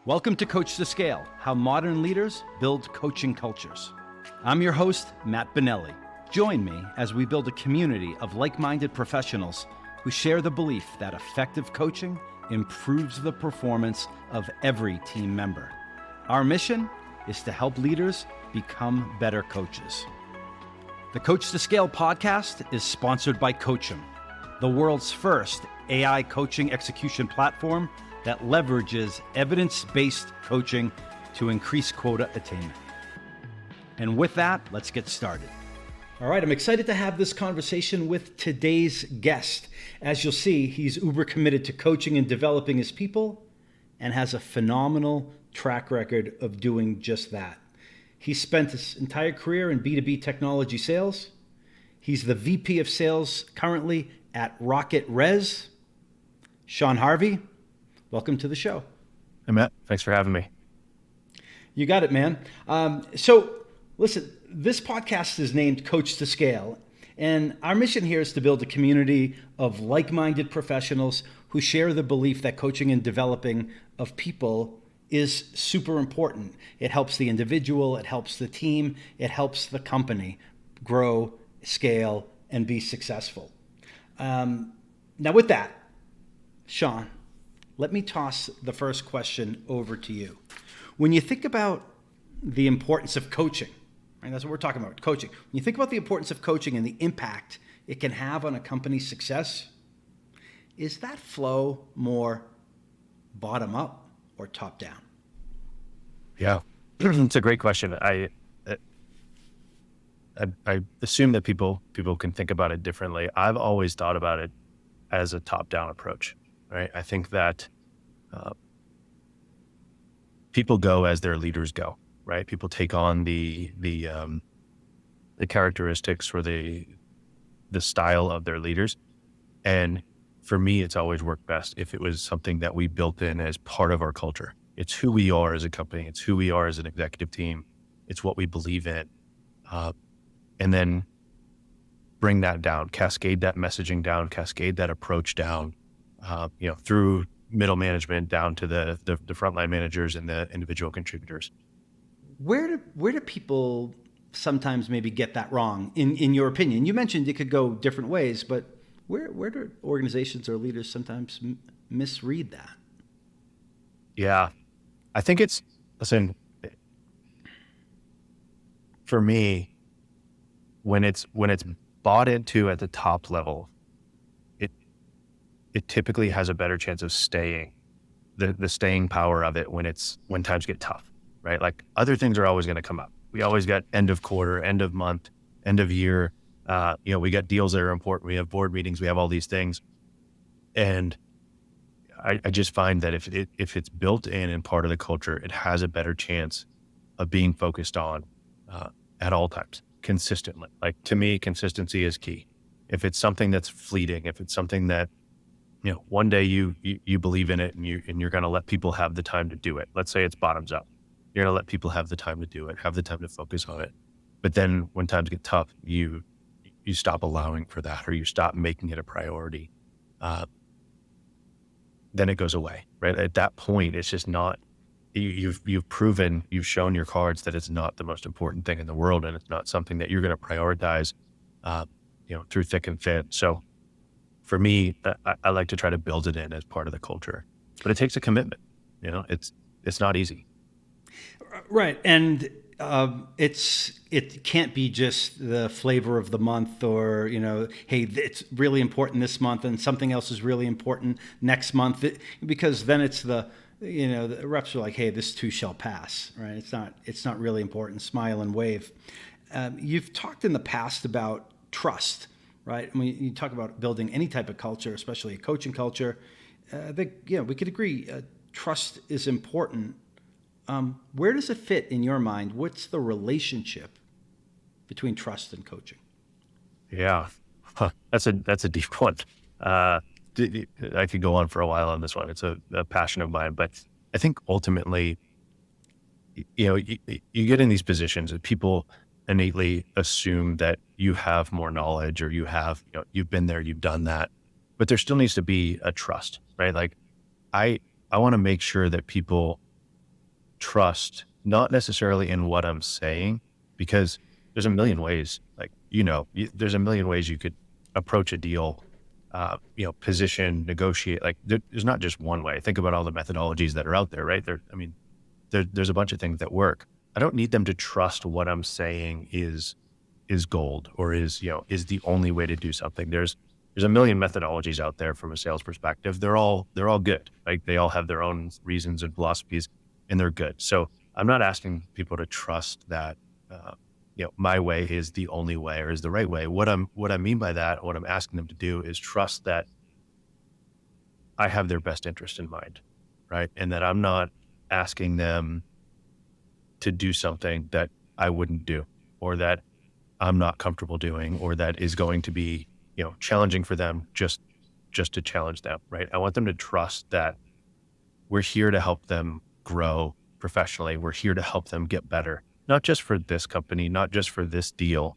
Welcome to Coach2Scale, how modern leaders build coaching cultures. I'm your host, Matt Benelli. Join me as we build a community of like-minded professionals who share the belief that effective coaching improves the performance of every team member. Our mission is to help leaders become better coaches. The Coach2Scale podcast is sponsored by Coach'em, the world's first AI coaching execution platform that leverages evidence-based coaching to increase quota attainment. And with that, let's get started. All right, I'm excited to have this conversation with today's guest. As you'll see, he's uber committed to coaching and developing his people and has a phenomenal track record of doing just that. He spent his entire career in B2B technology sales. He's the VP of sales currently at RocketRez. Sean Harvey, welcome to the show. Hey, Matt. Thanks for having me. You got it, man. So listen, this podcast is named Coach2Scale, and our mission here is to build a community of like-minded professionals who share the belief that coaching and developing of people is super important. It helps the individual, it helps the team, it helps the company grow, scale, and be successful. Now with that, Sean, let me toss the first question over to you. When you think about the importance of coaching, right, that's what we're talking about, coaching. When you think about the importance of coaching and the impact it can have on a company's success, is that flow more bottom up or top down? Yeah, it's a great question. I assume that people can think about it differently. I've always thought about it as a top-down approach, right? I think that people go as their leaders go, right? People take on the characteristics or the style of their leaders. And for me, it's always worked best if it was something that we built in as part of our culture. It's who we are as a company. It's who we are as an executive team. It's what we believe in. And then bring that down, cascade that messaging down, cascade that approach down, through middle management down to the frontline managers and the individual contributors. Where do people sometimes maybe get that wrong, in your opinion? You mentioned it could go different ways, but where do organizations or leaders sometimes misread that? Yeah, I think listen, for me, when it's bought into at the top level, it typically has a better chance of staying, the staying power of it when times get tough, right? Like other things are always going to come up. We always got end of quarter, end of month, end of year. We got deals that are important. We have board meetings. We have all these things. And I just find that if it's built in and part of the culture, it has a better chance of being focused on at all times, consistently. Like to me, consistency is key. If it's something that's fleeting, if it's something that, one day you believe in it and you're going to let people have the time to do it. Let's say it's bottoms up. You're going to let people have the time to do it, have the time to focus on it. But then when times get tough, you stop allowing for that, or you stop making it a priority. Then it goes away, right? At that point, it's just not, you've shown your cards that it's not the most important thing in the world, and it's not something that you're going to prioritize, through thick and thin. So for me, I like to try to build it in as part of the culture, but it takes a commitment. It's not easy. Right. And it can't be just the flavor of the month or, hey, it's really important this month and something else is really important next month, because then it's the reps are like, hey, this too shall pass, right? It's not really important. Smile and wave. You've talked in the past about trust, right? I mean, you talk about building any type of culture, especially a coaching culture. We could agree. Trust is important. Where does it fit in your mind? What's the relationship between trust and coaching? Yeah, that's a deep one. I could go on for a while on this one. It's a passion of mine, but I think ultimately, you get in these positions and people innately assume that you have more knowledge or you've been there, you've done that, but there still needs to be a trust, right? Like I want to make sure that people trust, not necessarily in what I'm saying, because there's a million ways, like, there's a million ways you could approach a deal, position, negotiate. Like there's not just one way. Think about all the methodologies that are out there, right? There's a bunch of things that work. I don't need them to trust what I'm saying is gold or is the only way to do something. There's a million methodologies out there from a sales perspective. They're all good. Like they all have their own reasons and philosophies, and they're good. So I'm not asking people to trust that, my way is the only way or is the right way. What I mean by that, what I'm asking them to do is trust that I have their best interest in mind, right? And that I'm not asking them to do something that I wouldn't do, or that I'm not comfortable doing, or that is going to be, challenging for them just to challenge them, right? I want them to trust that we're here to help them grow professionally. We're here to help them get better, not just for this company, not just for this deal,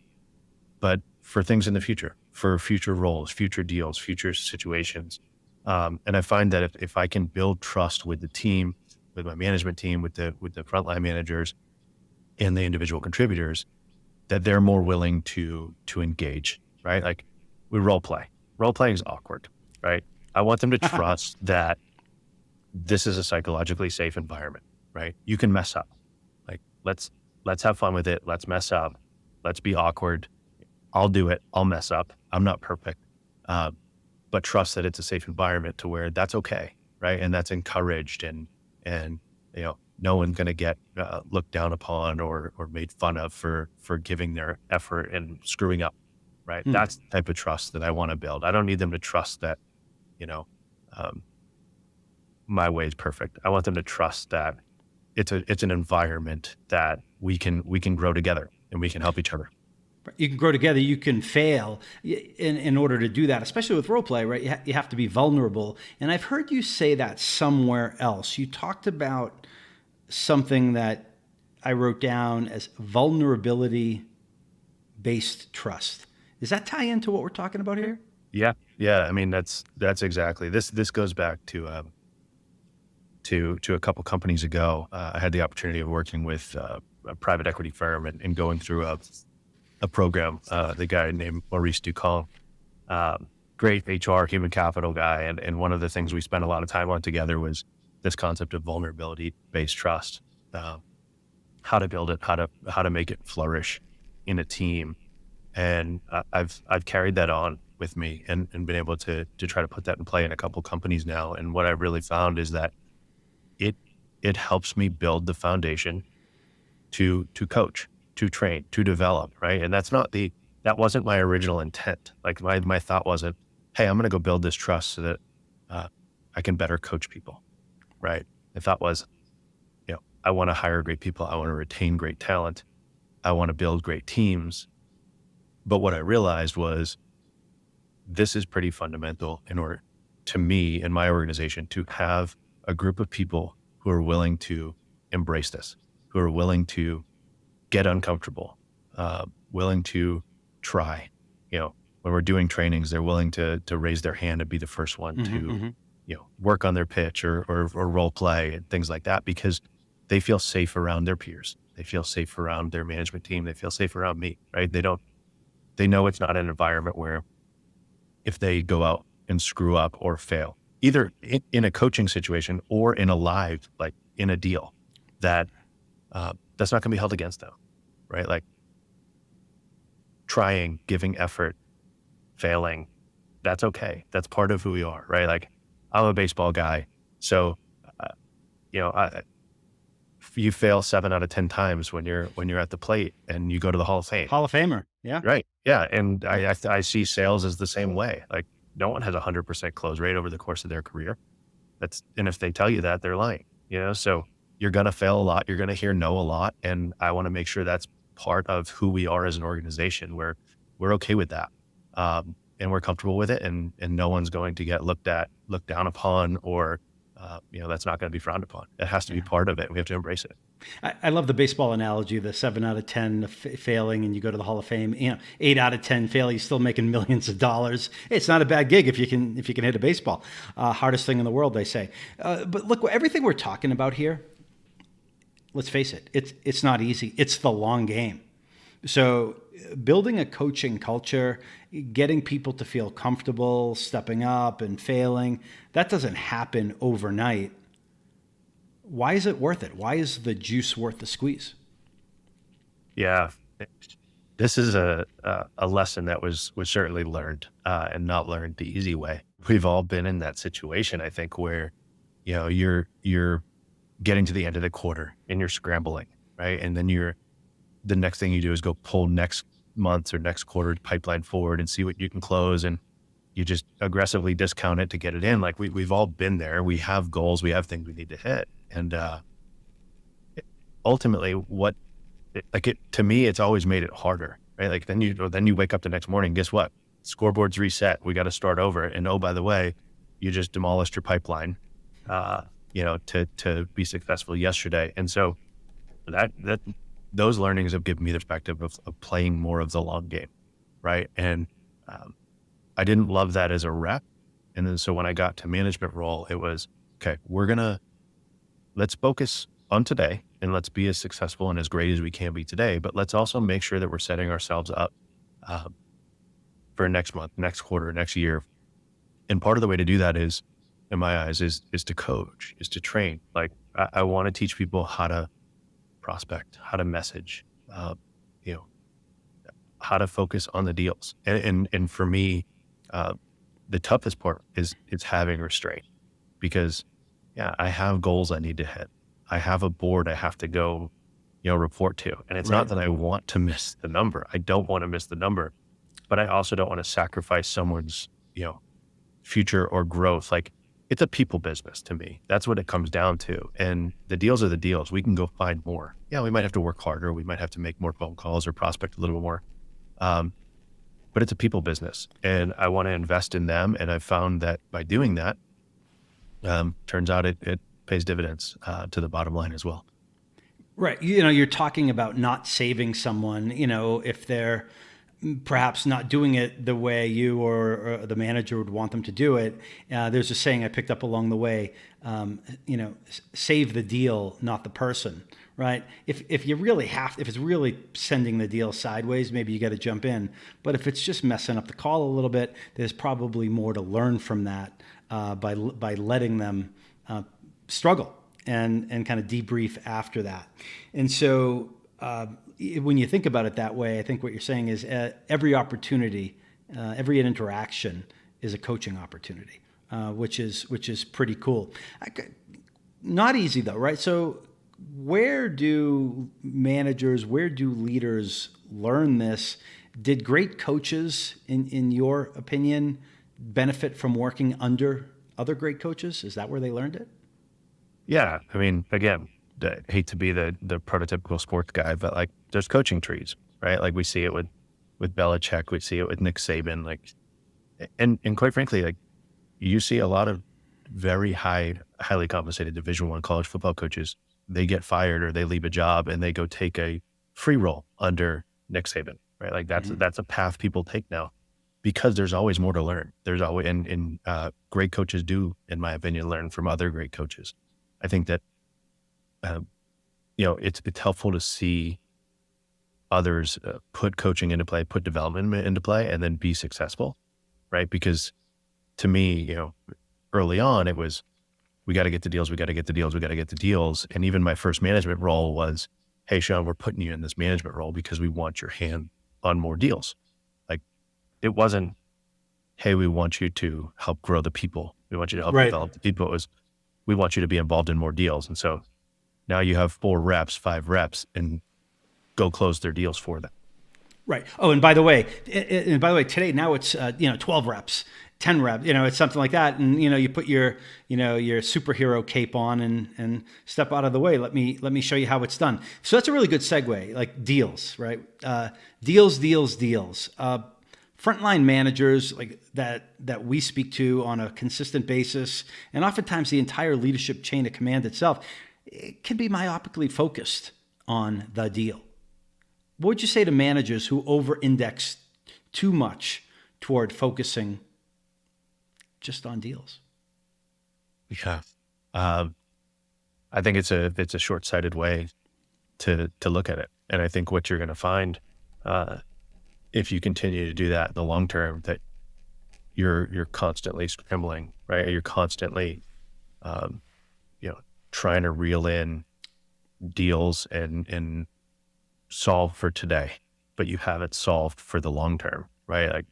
but for things in the future, for future roles, future deals, future situations. And I find that if I can build trust with the team, with my management team, with the frontline managers and the individual contributors, that they're more willing to engage, right? Like we role play. Role playing is awkward, right? I want them to trust that this is a psychologically safe environment, right? You can mess up. Like let's have fun with it. Let's mess up. Let's be awkward. I'll do it. I'll mess up. I'm not perfect. But trust that it's a safe environment to where that's okay, right? And that's encouraged, and no one's going to get looked down upon or made fun of for giving their effort and screwing up, right? That's the type of trust that I want to build. I don't need them to trust that, my way is perfect. I want them to trust that it's an environment that we can grow together and we can help each other. You can grow together, you can fail in order to do that, especially with role play, right? You have to be vulnerable. And I've heard you say that somewhere else. You talked about something that I wrote down as vulnerability-based trust. Does that tie into what we're talking about here? Yeah. I mean, that's exactly, this goes back to a couple companies ago. I had the opportunity of working with a private equity firm and going through a program, the guy named Maurice Ducon, great HR human capital guy. And one of the things we spent a lot of time on together was this concept of vulnerability-based trust, how to build it, how to make it flourish in a team. And I've carried that on with me and been able to try to put that in play in a couple companies now. And what I really found is that it helps me build the foundation to coach, to train, to develop, right? And that wasn't my original intent. Like my thought wasn't, hey, I'm going to go build this trust so that I can better coach people, right? The thought was, I want to hire great people. I want to retain great talent. I want to build great teams. But what I realized was this is pretty fundamental in order to me and my organization to have a group of people who are willing to embrace this, who are willing to get uncomfortable, willing to try. When we're doing trainings, they're willing to raise their hand and be the first one to work on their pitch or role play and things like that, because they feel safe around their peers. They feel safe around their management team. They feel safe around me, right? They know it's not an environment where if they go out and screw up or fail, either in a coaching situation or in a live, like in a deal, that's not going to be held against them, right? Like trying, giving effort, failing, that's okay. That's part of who we are, right? Like I'm a baseball guy. So, you fail 7 out of 10 times when you're at the plate and you go to the Hall of Fame. Hall of Famer. Yeah. Right. Yeah. And I see sales as the same way. Like no one has 100% close rate over the course of their career. And if they tell you that, they're lying, so you're going to fail a lot. You're going to hear no a lot. And I want to make sure that's part of who we are as an organization, where we're okay with that. And we're comfortable with it. And no one's going to get looked down upon, or, that's not going to be frowned upon. It has to be part of it. We have to embrace it. I love the baseball analogy, the 7 out of 10 failing and you go to the Hall of Fame, 8 out of 10 fail, you're still making millions of dollars. It's not a bad gig if you can hit a baseball. Hardest thing in the world, they say. But look, everything we're talking about here, let's face it, it's not easy. It's the long game. So building a coaching culture, getting people to feel comfortable stepping up and failing, that doesn't happen overnight. Why is it worth it? Why is the juice worth the squeeze? Yeah, this is a lesson that was certainly learned and not learned the easy way. We've all been in that situation, I think, where you're getting to the end of the quarter and you're scrambling, right? And then the next thing you do is go pull next month or next quarter pipeline forward and see what you can close, and you just aggressively discount it to get it in. Like we've all been there. We have goals, we have things we need to hit, and ultimately, to me, it's always made it harder, right? Like then you wake up the next morning, guess what? Scoreboard's reset. We got to start over. And oh, by the way, you just demolished your pipeline, to be successful yesterday. And so that those learnings have given me the perspective of playing more of the long game, right? And I didn't love that as a rep. And then so when I got to management role, it was, okay, let's focus on today and let's be as successful and as great as we can be today. But let's also make sure that we're setting ourselves up for next month, next quarter, next year. And part of the way to do that is, in my eyes, is to coach, is to train. Like I want to teach people how to prospect, how to message, how to focus on the deals. And for me, the toughest part is having restraint, because I have goals I need to hit. I have a board I have to go, report to. And it's not that I want to miss the number. I don't want to miss the number, but I also don't want to sacrifice someone's, future or growth. Like it's a people business to me. That's what it comes down to. And the deals are the deals. We can go find more. Yeah, we might have to work harder. We might have to make more phone calls or prospect a little bit more. But it's a people business and I want to invest in them. And I've found that by doing that, turns out it pays dividends to the bottom line as well. Right. You're talking about not saving someone, if they're perhaps not doing it the way you or the manager would want them to do it. There's a saying I picked up along the way, save the deal, not the person, right? If you really if it's really sending the deal sideways, maybe you got to jump in. But if it's just messing up the call a little bit, there's probably more to learn from that by letting them struggle and kind of debrief after that. And so when you think about it that way, I think what you're saying is every opportunity, every interaction is a coaching opportunity, which is pretty cool. Not easy though, right? So where do leaders learn this? Did great coaches, in your opinion, benefit from working under other great coaches? Is that where they learned it? Yeah. I mean, again, I hate to be the prototypical sports guy, but like there's coaching trees, right? Like we see it with Belichick, we see it with Nick Saban, like, and quite frankly, like you see a lot of very highly compensated Division I college football coaches, they get fired or they leave a job and they go take a free role under Nick Saban, right? Like that's a path people take now, because there's always more to learn. There's always, and great coaches do, in my opinion, learn from other great coaches. I think that, it's helpful to see others put coaching into play, put development into play, and then be successful, right? Because to me, early on, it was, we got to get the deals, we got to get the deals, we got to get the deals. And even my first management role was, hey, Sean, we're putting you in this management role because we want your hand on more deals. Like it wasn't, hey, we want you to help grow the people. We want you to help develop the people. It was, we want you to be involved in more deals. And so now you have 5 reps, and go close their deals for them. Right. Oh, and by the way, today now it's 12 reps, 10 reps. It's something like that, and you put your your superhero cape on and step out of the way. Let me show you how it's done. So that's a really good segue. Like deals, right? Deals. Frontline managers like that we speak to on a consistent basis, and oftentimes the entire leadership chain of command itself, it can be myopically focused on the deal. What would you say to managers who over-index too much toward focusing just on deals? Yeah, I think it's a short-sighted way to look at it. And I think what you're going to find, if you continue to do that in the long term, that you're constantly scrambling, right? You're constantly, trying to reel in deals and solve for today, but you haven't solved for the long term, right? Like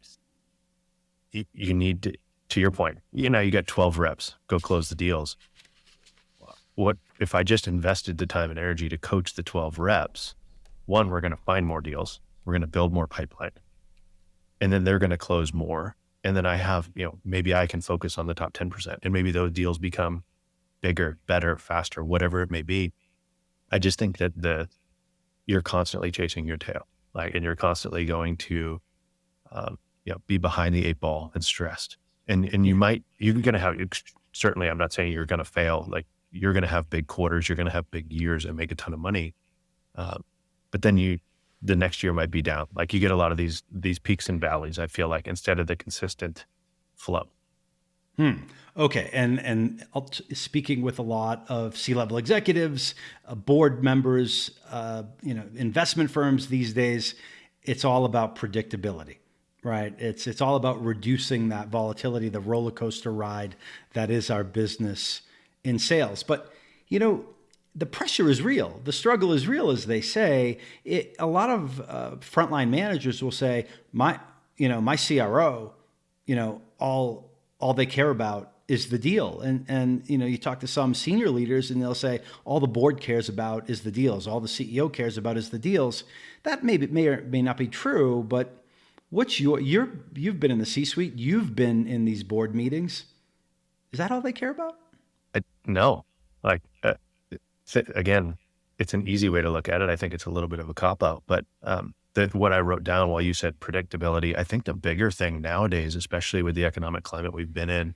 you need to your point, you got 12 reps, go close the deals. What if I just invested the time and energy to coach the 12 reps? One, we're going to find more deals. We're going to build more pipeline, and then they're going to close more. And then I have, maybe I can focus on the top 10%, and maybe those deals become bigger, better, faster, whatever it may be. I just think that you're constantly chasing your tail, and you're constantly going to, be behind the 8 ball and stressed. And you're going to have, certainly, I'm not saying you're going to fail. Like, you're going to have big quarters, you're going to have big years and make a ton of money. But then the next year might be down. Like, you get a lot of these peaks and valleys, I feel like, instead of the consistent flow. Okay. And speaking with a lot of C-level executives, board members, investment firms these days, it's all about predictability, right? It's all about reducing that volatility, the roller coaster ride that is our business in sales. But, the pressure is real. The struggle is real, as they say. A lot of frontline managers will say, my CRO, all they care about is the deal. And you talk to some senior leaders and they'll say, all the board cares about is the deals. All the CEO cares about is the deals. That may or may not be true, but what's you've been in the C-suite, you've been in these board meetings. Is that all they care about? No, again, it's an easy way to look at it. I think it's a little bit of a cop-out, but what I wrote down while you said predictability, I think the bigger thing nowadays, especially with the economic climate we've been in,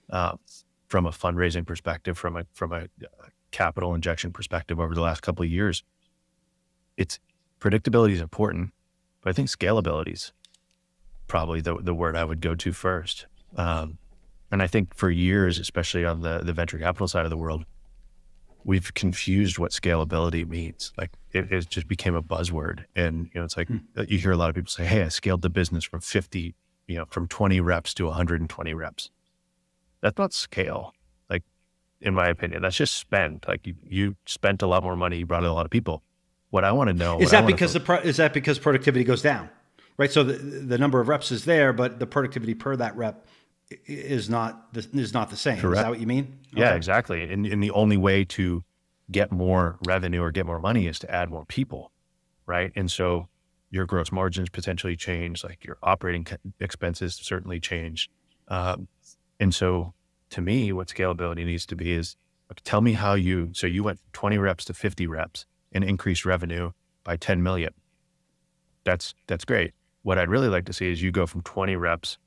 from a fundraising perspective, from a capital injection perspective over the last couple of years, it's predictability is important, but I think scalability is probably the word I would go to first. And I think for years, especially on the venture capital side of the world, we've confused what scalability means. Like, it just became a buzzword. And, it's like, you hear a lot of people say, hey, I scaled the business from 20 reps to 120 reps. That's not scale. Like, in my opinion, that's just spend. Like, you spent a lot more money, you brought in a lot of people. What I want to know is that because productivity goes down, right? So the number of reps is there, but the productivity per that rep is not the same. Correct. Is that what you mean? Yeah, Okay. exactly. And the only way to get more revenue or get more money is to add more people, right? And so your gross margins potentially change, like your operating expenses certainly change. And so to me, what scalability needs to be is, tell me how you went from 20 reps to 50 reps and increased revenue by 10 million. That's great. What I'd really like to see is you go from 20 reps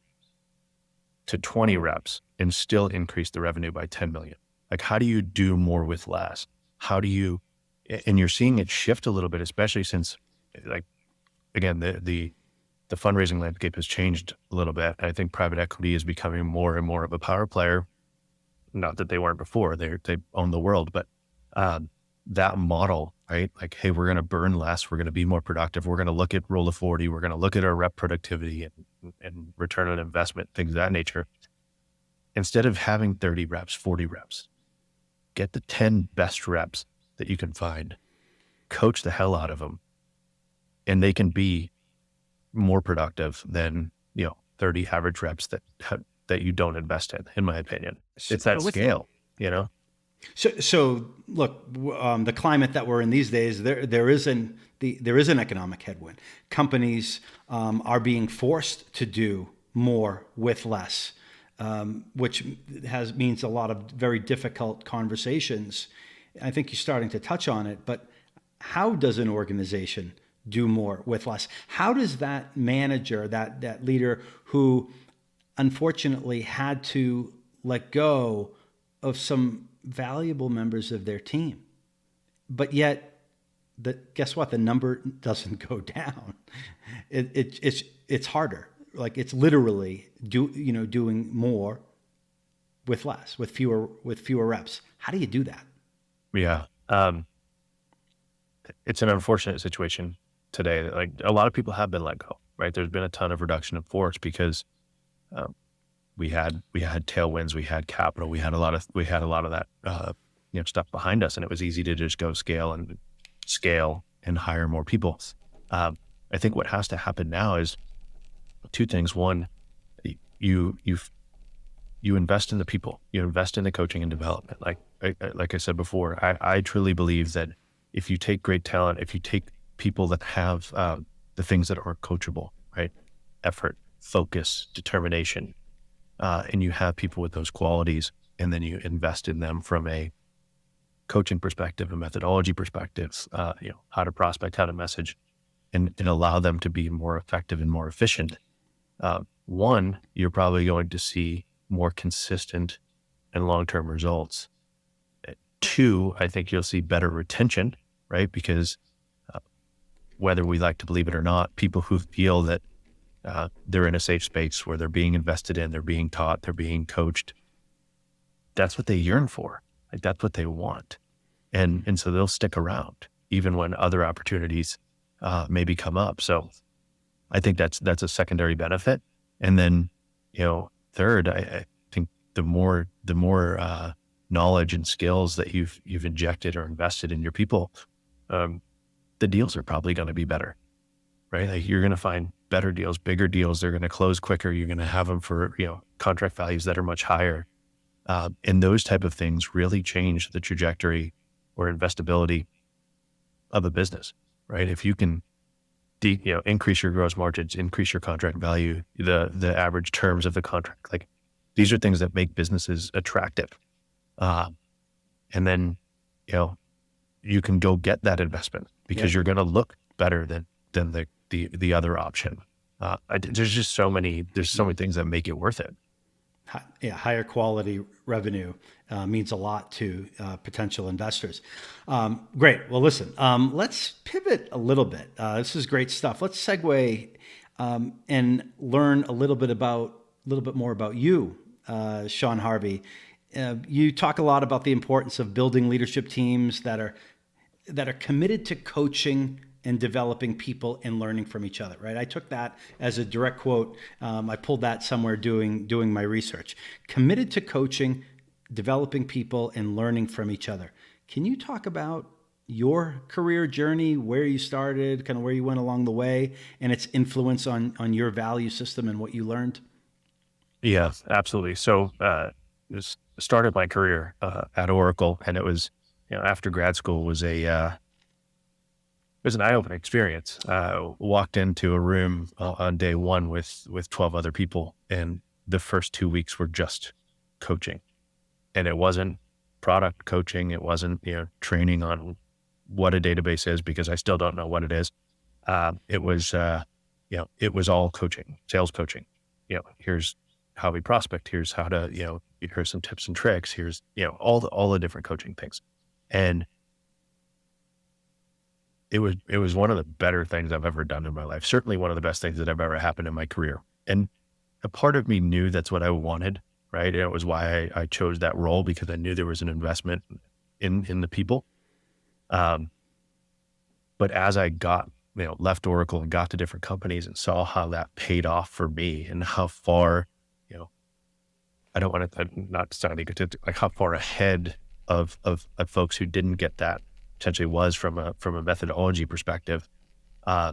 to 20 reps and still increase the revenue by 10 million. Like, how do you do more with less? And you're seeing it shift a little bit, especially since, like, again, the fundraising landscape has changed a little bit. I think private equity is becoming more and more of a power player. Not that they weren't before, they own the world, but that model, right? Like, hey, we're going to burn less. We're going to be more productive. We're going to look at Rule of 40. We're going to look at our rep productivity and return on investment, things of that nature. Instead of having 30 reps, 40 reps, get the 10 best reps that you can find, coach the hell out of them, and they can be more productive than, 30 average reps that you don't invest in my opinion. It's that scale, So look, the climate that we're in these days, there is an economic headwind. Companies are being forced to do more with less, which means a lot of very difficult conversations. I think you're starting to touch on it, but how does an organization do more with less? How does that manager, that leader who unfortunately had to let go of some valuable members of their team, but yet guess what? The number doesn't go down. It's harder. Like, it's literally doing more with less, with fewer reps. How do you do that? Yeah. it's an unfortunate situation today that like a lot of people have been let go, right? There's been a ton of reduction in force because um, we had tailwinds, we had capital, we had a lot of that stuff behind us, and it was easy to just go scale and hire more people. Um, I think what has to happen now is two things. One, you you you invest in the people, you invest in the coaching and development. Like I said before, I truly believe that if you take great talent, if you take people that have the things that are coachable, right? Effort, focus, determination, and you have people with those qualities, and then you invest in them from a coaching perspective, a methodology perspective, how to prospect, how to message, and allow them to be more effective and more efficient. One, you're probably going to see more consistent and long-term results. Two, I think you'll see better retention, right? Because whether we like to believe it or not, people who feel that they're in a safe space where they're being invested in, they're being taught, they're being coached, that's what they yearn for. Like that's what they want. And so they'll stick around even when other opportunities maybe come up. So I think that's a secondary benefit. And then, third, I think the more knowledge and skills that you've injected or invested in your people, the deals are probably going to be better, right? Like you're going to find better deals, bigger deals. They're going to close quicker. You're going to have them for, contract values that are much higher. And those type of things really change the trajectory or investability of a business, right? If you can increase your gross margins, increase your contract value, the average terms of the contract, like these are things that make businesses attractive. And then, you can go get that investment because you're going to look better than the other option. There's so many things that make it worth it. Higher quality revenue means a lot to potential investors. Great. Well, listen, let's pivot a little bit. This is great stuff. Let's segue and learn a little bit more about you, Sean Harvey. You talk a lot about the importance of building leadership teams that are committed to coaching and developing people and learning from each other, right? I took that as a direct quote. I pulled that somewhere doing my research. Committed to coaching, developing people, and learning from each other. Can you talk about your career journey, where you started, kind of where you went along the way, and its influence on your value system and what you learned? Yeah, absolutely. So just started my career at Oracle, and it was, after grad school was it was an eye-opening experience. Walked into a room on day one with 12 other people, and the first 2 weeks were just coaching. And it wasn't product coaching. It wasn't, training on what a database is, because I still don't know what it is. It was all coaching, sales coaching. Here's how we prospect. Here's how to, here's some tips and tricks. Here's, all the different coaching things. And it was one of the better things I've ever done in my life. Certainly one of the best things that have ever happened in my career. And a part of me knew that's what I wanted, right? And it was why I chose that role, because I knew there was an investment in the people. But as I got, left Oracle and got to different companies and saw how that paid off for me, and how far, I don't want to not sound egotistic, like how far ahead of folks who didn't get that potentially was from a methodology perspective. I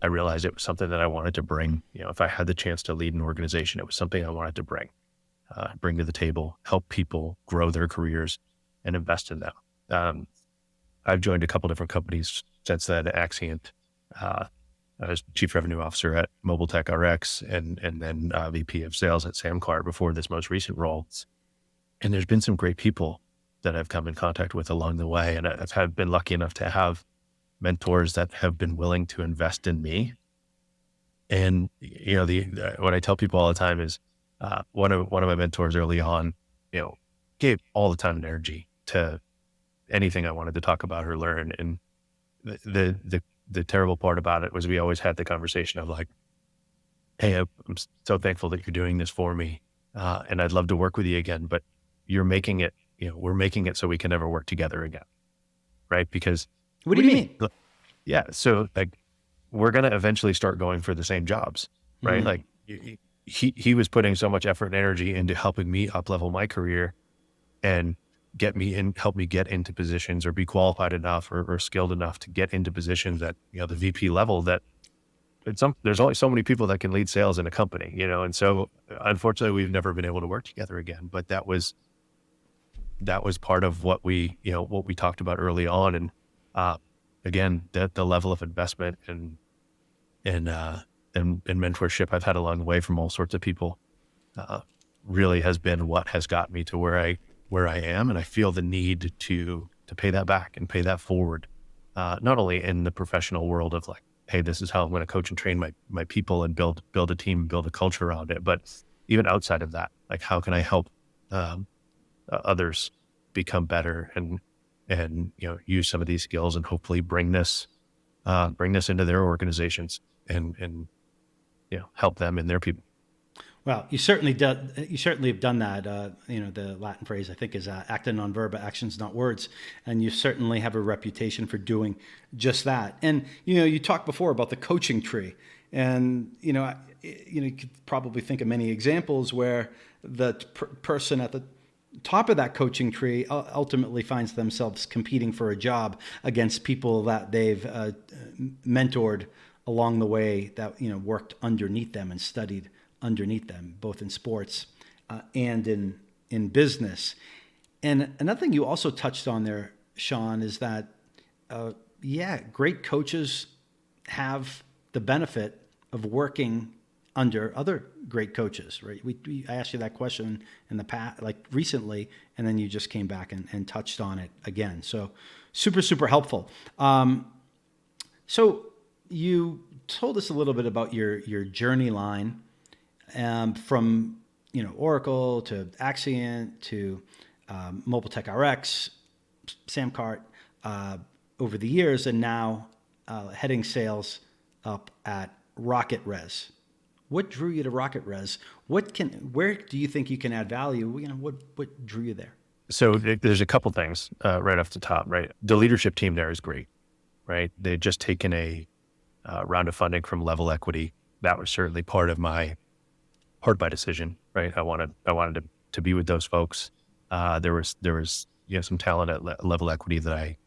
realized it was something that I wanted to bring. If I had the chance to lead an organization, it was something I wanted to bring to the table, help people grow their careers and invest in them. I've joined a couple different companies since then. Axient, I was chief revenue officer at Mobile Tech RX, and then VP of sales at Samcar before this most recent role. And there's been some great people that I've come in contact with along the way. And I've been lucky enough to have mentors that have been willing to invest in me. And, what I tell people all the time is, one of my mentors early on, gave all the time and energy to anything I wanted to talk about or learn. And the terrible part about it was we always had the conversation of like, hey, I'm so thankful that you're doing this for me. And I'd love to work with you again, but you're making it, we're making it so we can never work together again. Right. Because What do you mean? Yeah. So like, we're going to eventually start going for the same jobs, right? Like he was putting so much effort and energy into helping me up level my career and help me get into positions or be qualified enough or skilled enough to get into positions at, the VP level that there's only so many people that can lead sales in a company, and so unfortunately we've never been able to work together again, but that was part of what we talked about early on. And, again, the level of investment and mentorship I've had along the way from all sorts of people, really has been what has got me to where I am. And I feel the need to pay that back and pay that forward. Not only in the professional world of like, hey, this is how I'm going to coach and train my people and build a team, build a culture around it. But even outside of that, like how can I help, others become better and use some of these skills and hopefully bring this into their organizations and help them and their people. Well, you certainly have done that. The Latin phrase I think is acta non verba, actions not words, and you certainly have a reputation for doing just that. And you talked before about the coaching tree, and you could probably think of many examples where the person at the top of that coaching tree ultimately finds themselves competing for a job against people that they've mentored along the way, that worked underneath them and studied underneath them, both in sports and in business. And another thing you also touched on there, Sean, is that great coaches have the benefit of working under other great coaches, right? I asked you that question in the past, like recently, and then you just came back and touched on it again. So super, super helpful. So you told us a little bit about your journey line, from Oracle to Axient to Mobile Tech RX, Samcart, over the years, and now heading sales up at RocketRez. What drew you to RocketRez? Where do you think you can add value? What drew you there? So there's a couple things right off the top, right? The leadership team there is great, right? They'd just taken a round of funding from Level Equity. That was certainly part of my decision, right? I wanted to be with those folks. There was some talent at Level Equity that I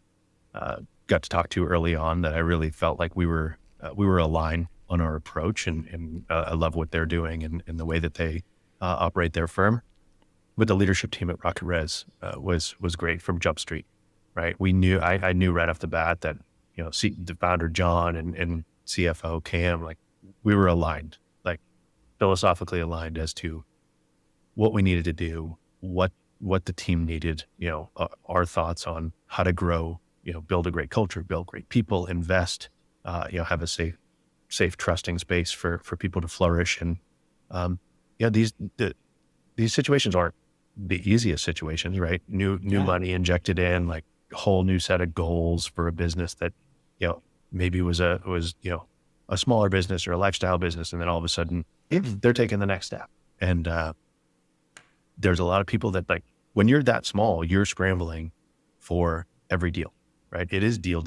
got to talk to early on that I really felt like we were aligned on our approach, and I love what they're doing and the way that they operate their firm. But the leadership team at RocketRez was great from Jump Street, right? I knew right off the bat that the founder John and CFO Cam, like we were aligned, like philosophically aligned as to what we needed to do, what the team needed, our thoughts on how to grow, build a great culture, build great people, invest, have a safe, trusting space for people to flourish. And these situations aren't the easiest situations, right? New money injected in, like a whole new set of goals for a business that maybe was a smaller business or a lifestyle business, and then all of a sudden they're taking the next step. And there's a lot of people that, like, when you're that small, you're scrambling for every deal, right? It is deal,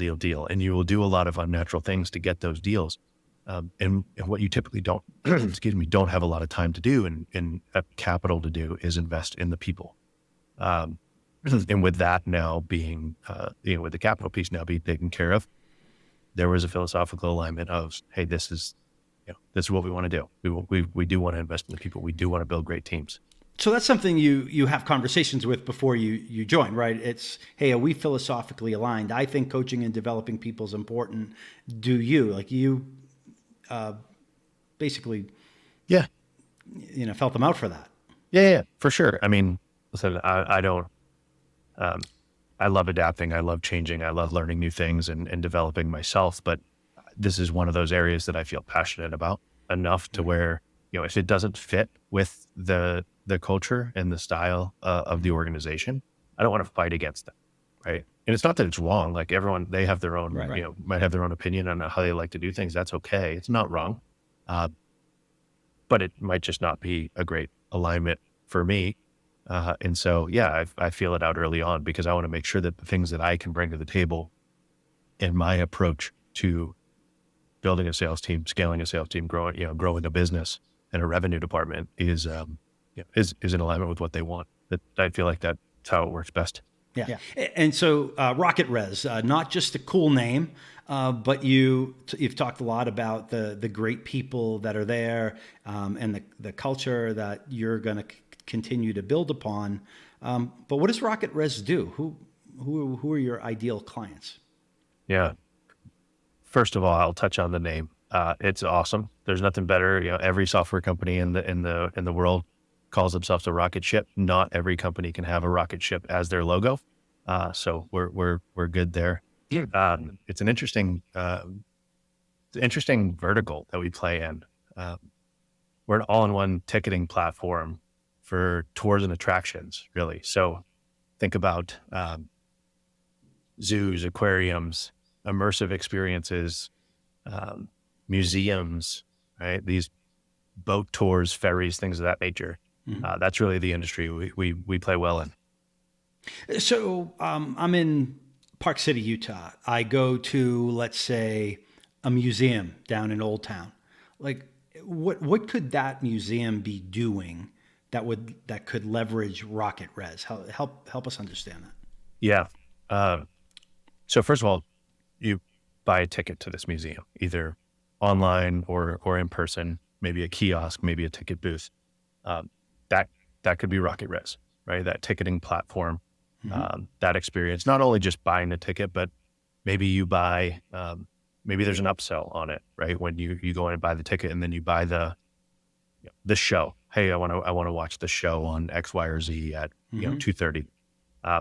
and you will do a lot of unnatural things to get those deals. And what you typically don't, don't have a lot of time to do and capital to do is invest in the people. And with that now being, with the capital piece now being taken care of, there was a philosophical alignment of, hey, this is what we want to do. We do want to invest in the people. We do want to build great teams. So that's something you have conversations with before you join, right? It's, hey, are we philosophically aligned? I think coaching and developing people is important. Do you? Like, you basically, felt them out for that. Yeah, for sure. I mean, listen, I don't, I love adapting. I love changing. I love learning new things and developing myself. But this is one of those areas that I feel passionate about enough to where, if it doesn't fit with the culture and the style of the organization, I don't want to fight against them. Right. And it's not that it's wrong. Like, everyone, they have their own, might have their own opinion on how they like to do things. That's okay. It's not wrong. But it might just not be a great alignment for me. And so, I feel it out early on because I want to make sure that the things that I can bring to the table and my approach to building a sales team, scaling a sales team, growing a business and a revenue department is in alignment with what they want. That I feel like that's how it works best. Yeah. And so RocketRez, not just a cool name, but you've talked a lot about the great people that are there, and the culture that you're going to continue to build upon. But what does RocketRez do? Who are your ideal clients? Yeah. First of all, I'll touch on the name. It's awesome. There's nothing better. Every software company in the world calls themselves a rocket ship. Not every company can have a rocket ship as their logo. So we're good there. It's an interesting vertical that we play in. We're an all-in-one ticketing platform for tours and attractions, really. So think about zoos, aquariums, immersive experiences, museums, right? These boat tours, ferries, things of that nature. Mm-hmm. That's really the industry we play well in. So I'm in Park City, Utah. I go to, let's say, a museum down in Old Town. Like, what could that museum be doing that could leverage RocketRez? Help us understand that. Yeah. So first of all, you buy a ticket to this museum, either online or in person, maybe a kiosk, maybe a ticket booth. That could be RocketRez, right? That ticketing platform, that experience, not only just buying the ticket, but maybe you buy, maybe there's an upsell on it, right? When you go in and buy the ticket and then you buy the show. Hey, I want to watch the show on X, Y, or Z at 2:30.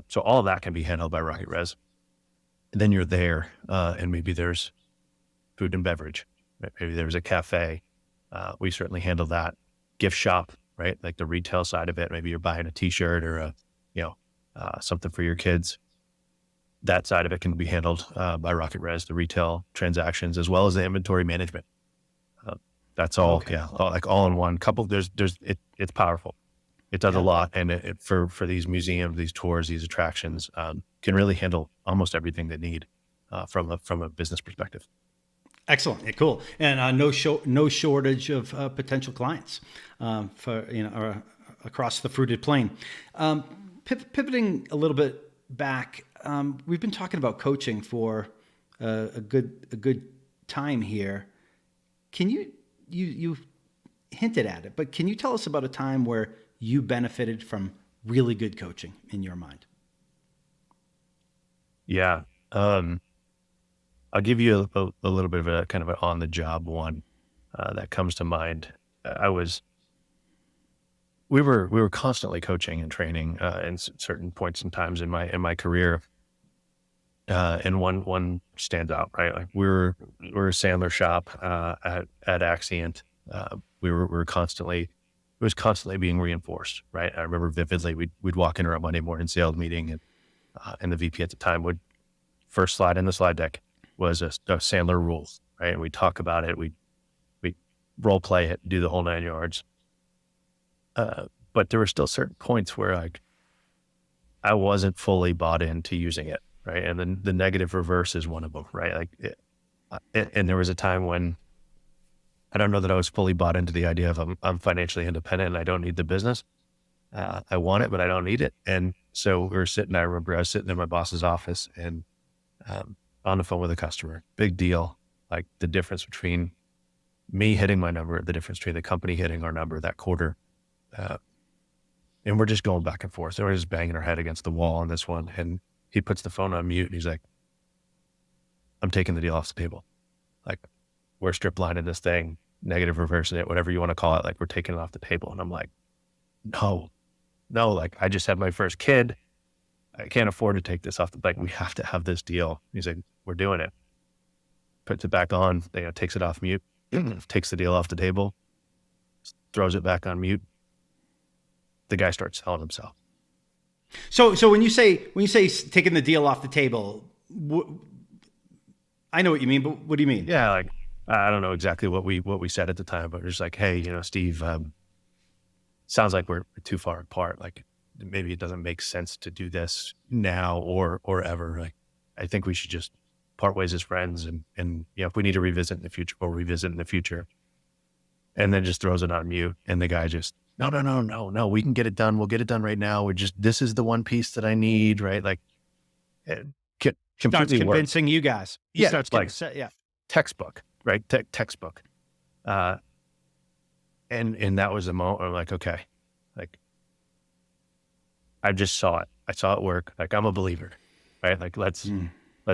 So all of that can be handled by RocketRez. And then you're there, and maybe there's food and beverage. Right? Maybe there's a cafe. We certainly handle that. Gift shop, right? Like the retail side of it. Maybe you're buying a T-shirt or something for your kids. That side of it can be handled by RocketRez, the retail transactions, as well as the inventory management. That's all, okay. All in one. It's powerful. It does a lot, and it for these museums, these tours, these attractions, can really handle almost everything they need from a business perspective. Excellent. Yeah, cool. And no shortage of potential clients across the fruited plain. Pivoting a little bit back, we've been talking about coaching for a good time here. Can you hinted at it, but can you tell us about a time where you benefited from really good coaching in your mind? Yeah. I'll give you a little bit of a kind of an on the job one that comes to mind. We were constantly coaching and training in certain points and times in my career. And one stands out, right? Like we're a Sandler shop at Axient. We were constantly, it was constantly being reinforced, right? I remember vividly, we'd walk into our Monday morning sales meeting, and the VP at the time would first slide in the slide deck was a Sandler rules, right? And we talk about it, we role play it, do the whole 9 yards. But there were still certain points where I wasn't fully bought into using it, right? And then the negative reverse is one of them, right? And there was a time when I don't know that I was fully bought into the idea of I'm financially independent and I don't need the business. I want it, but I don't need it. And so I remember I was sitting in my boss's office and on the phone with a customer, big deal, like the difference between me hitting my number, the difference between the company hitting our number that quarter. And we're just going back and forth. And we're just banging our head against the wall on this one. And he puts the phone on mute and he's like, I'm taking the deal off the table. Like, we're strip lining this thing, negative reversing it, whatever you want to call it. Like, we're taking it off the table. And I'm like, no, like I just had my first kid. I can't afford to take this off like, we have to have this deal. He's like, we're doing it. Puts it back on, takes it off mute, takes the deal off the table, throws it back on mute. The guy starts selling himself. So when you say taking the deal off the table, I know what you mean, but what do you mean? Yeah, like I don't know exactly what we said at the time, but it's like, hey, Steve, sounds like we're too far apart. Like maybe it doesn't make sense to do this now or ever. Like I think we should just part ways as friends. And if we need to revisit in the future, we'll revisit in the future. And then just throws it on mute. And the guy just, no, we can get it done. We'll get it done right now. This is the one piece that I need, right? Like it Starts completely convincing works. you guys. He Yeah, starts like textbook, right? Textbook. And that was the moment where I'm like, okay, like I just saw it. I saw it work. Like I'm a believer, right? Like let's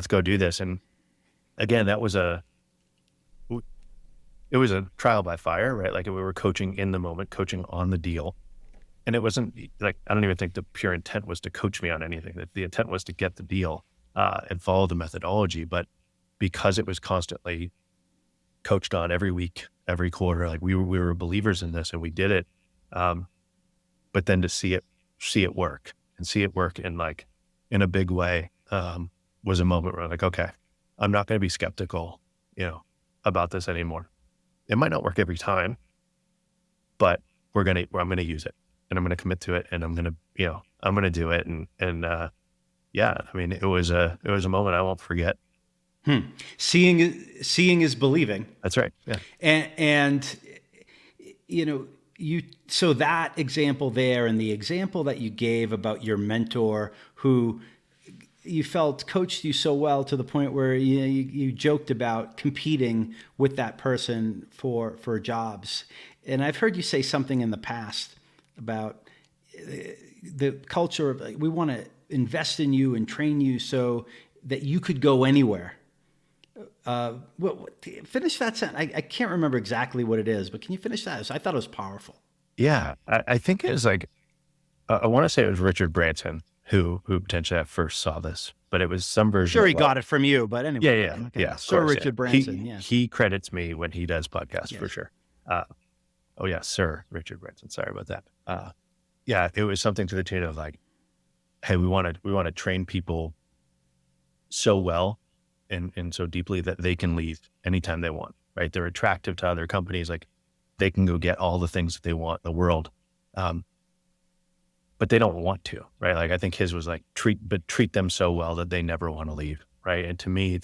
go do this. And again, it was a trial by fire, right? Like we were coaching in the moment, coaching on the deal. And it wasn't like, I don't even think the pure intent was to coach me on anything. That the intent was to get the deal and follow the methodology. But because it was constantly coached on every week, every quarter, like we were believers in this and we did it. But then to see it work in a big way was a moment where I'm like, okay, I'm not going to be skeptical, about this anymore. It might not work every time, but I'm going to use it and I'm going to commit to it and I'm going to do it. And yeah, I mean, it was a moment I won't forget. Seeing is believing. That's right. Yeah. And so that example there and the example that you gave about your mentor who you felt coached you so well to the point where you joked about competing with that person for jobs. And I've heard you say something in the past about the culture of we want to invest in you and train you so that you could go anywhere. Finish that sentence. I can't remember exactly what it is, but can you finish that? I thought it was powerful. Yeah. I think it was like, I want to say it was Richard Branson who potentially at first saw this, but it was some version. Sure, he got it from you, but anyway. Yeah. Okay. Yeah. Sir Richard Branson. He credits me when he does podcasts for sure. Sir Richard Branson. Sorry about that. Yeah, it was something to the tune of like, hey, we want to train people so well and so deeply that they can leave anytime they want, right? They're attractive to other companies. Like they can go get all the things that they want in the world. But they don't want to, right? Like I think his was like treat them so well that they never want to leave. Right. And to me,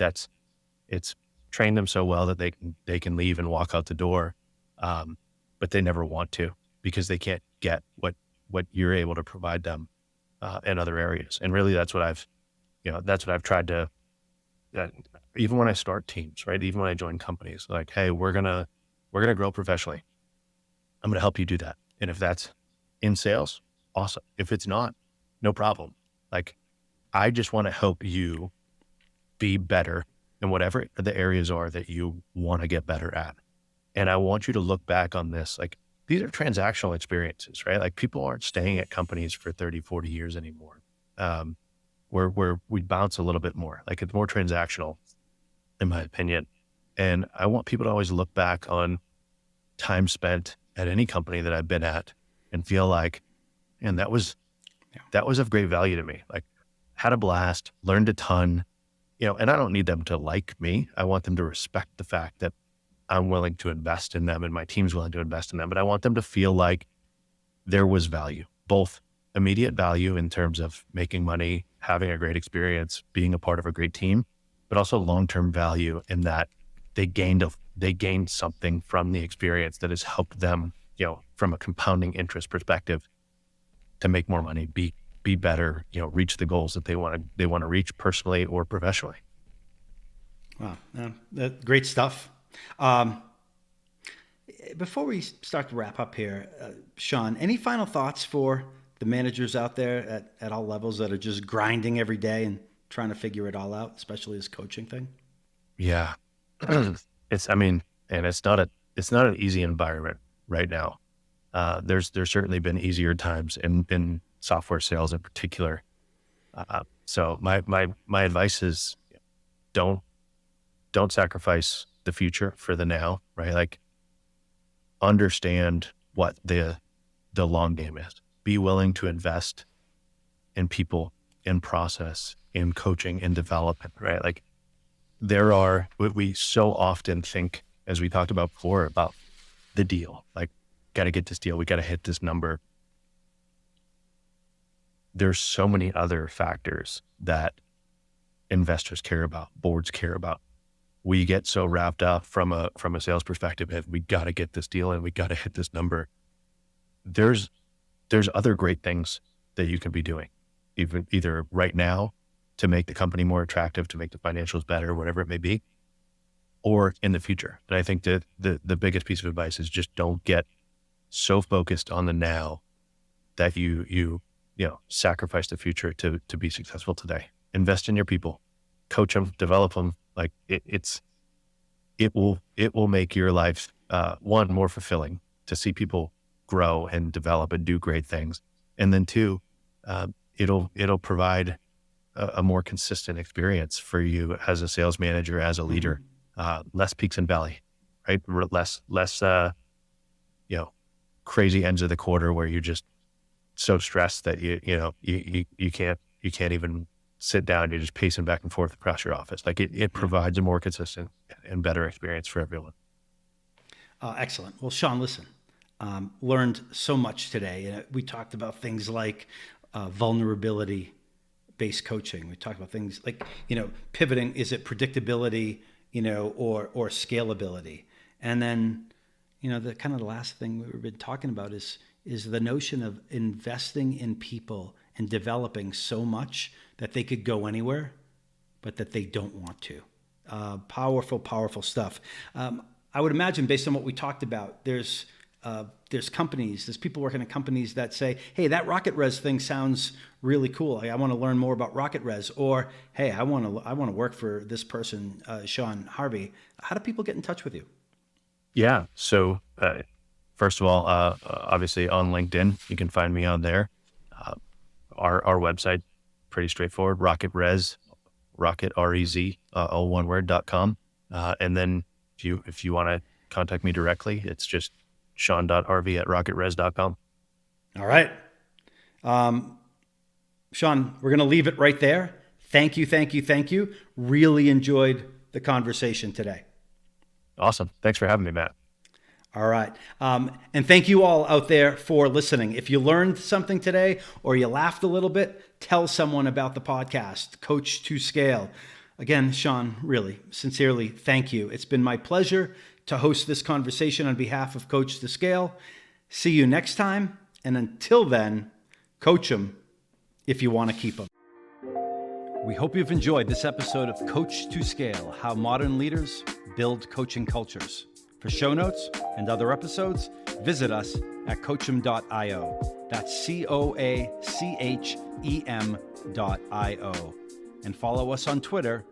it's train them so well that they can leave and walk out the door. But they never want to because they can't get what you're able to provide them in other areas. And really that's what I've tried to, even when I start teams, right? Even when I join companies, like, hey, we're going to grow professionally. I'm going to help you do that. And if that's in sales, awesome. If it's not, no problem. Like, I just want to help you be better in whatever the areas are that you want to get better at. And I want you to look back on this. Like, these are transactional experiences, right? Like people aren't staying at companies for 30, 40 years anymore. Where we bounce a little bit more, like it's more transactional in my opinion. And I want people to always look back on time spent at any company that I've been at and feel like, and that was of great value to me. Like had a blast, learned a ton, and I don't need them to like me. I want them to respect the fact that I'm willing to invest in them and my team's willing to invest in them. But I want them to feel like there was value, both immediate value in terms of making money, having a great experience, being a part of a great team, but also long-term value in that they gained something from the experience that has helped them, from a compounding interest perspective to make more money, be better, reach the goals that they want to reach personally or professionally. Wow. Great stuff. Before we start to wrap up here, Sean, any final thoughts for the managers out there at all levels that are just grinding every day and trying to figure it all out, especially this coaching thing? Yeah. It's not an easy environment right now. There's certainly been easier times in software sales in particular. So my advice is don't sacrifice the future for the now, right? Like understand what the long game is. Be willing to invest in people, in process, in coaching, in development, right? Like we so often think, as we talked about before, about the deal, like got to get this deal. We got to hit this number. There's so many other factors that investors care about, boards care about. We get so wrapped up from a sales perspective that we got to get this deal and we got to hit this number. There's other great things that you can be doing, either right now to make the company more attractive, to make the financials better, whatever it may be, or in the future. And I think that the biggest piece of advice is just don't get so focused on the now that you sacrifice the future to be successful today. Invest in your people, coach them, develop them. Like it will make your life one, more fulfilling to see people grow and develop and do great things, and then two, it'll provide a more consistent experience for you as a sales manager, as a leader. Less peaks and valley, right? Less crazy ends of the quarter where you're just so stressed that you can't even sit down. You're just pacing back and forth across your office. Like it provides a more consistent and better experience for everyone. Excellent. Well, Sean, listen, learned so much today. We talked about things like vulnerability-based coaching. We talked about things like, pivoting. Is it predictability, or scalability? And then, the kind of the last thing we've been talking about is the notion of investing in people and developing so much that they could go anywhere, but that they don't want to. Powerful stuff. I would imagine, based on what we talked about, there's companies, there's people working at companies that say, hey, that RocketRez thing sounds really cool. I want to learn more about RocketRez. Or, hey, I want to work for this person, Sean Harvey. How do people get in touch with you? Yeah. So first of all, obviously on LinkedIn, you can find me on there. Our website, pretty straightforward, RocketRez, RocketRez, all one word, .com. And then if you want to contact me directly, it's just sean.harvey@rocketrez.com. All right. Sean, we're going to leave it right there. Thank you. Really enjoyed the conversation today. Awesome. Thanks for having me, Matt. All right. And thank you all out there for listening. If you learned something today or you laughed a little bit, tell someone about the podcast, Coach2Scale. Again, Sean, really, sincerely, thank you. It's been my pleasure to host this conversation on behalf of Coach2Scale. See you next time. And until then, coach them if you want to keep them. We hope you've enjoyed this episode of Coach2Scale, How Modern Leaders Build Coaching Cultures. For show notes and other episodes, visit us at coachem.io. That's COACHEM.io. And follow us on Twitter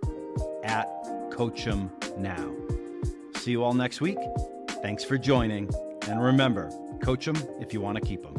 at CoachemNow. See you all next week. Thanks for joining. And remember, coach them if you want to keep them.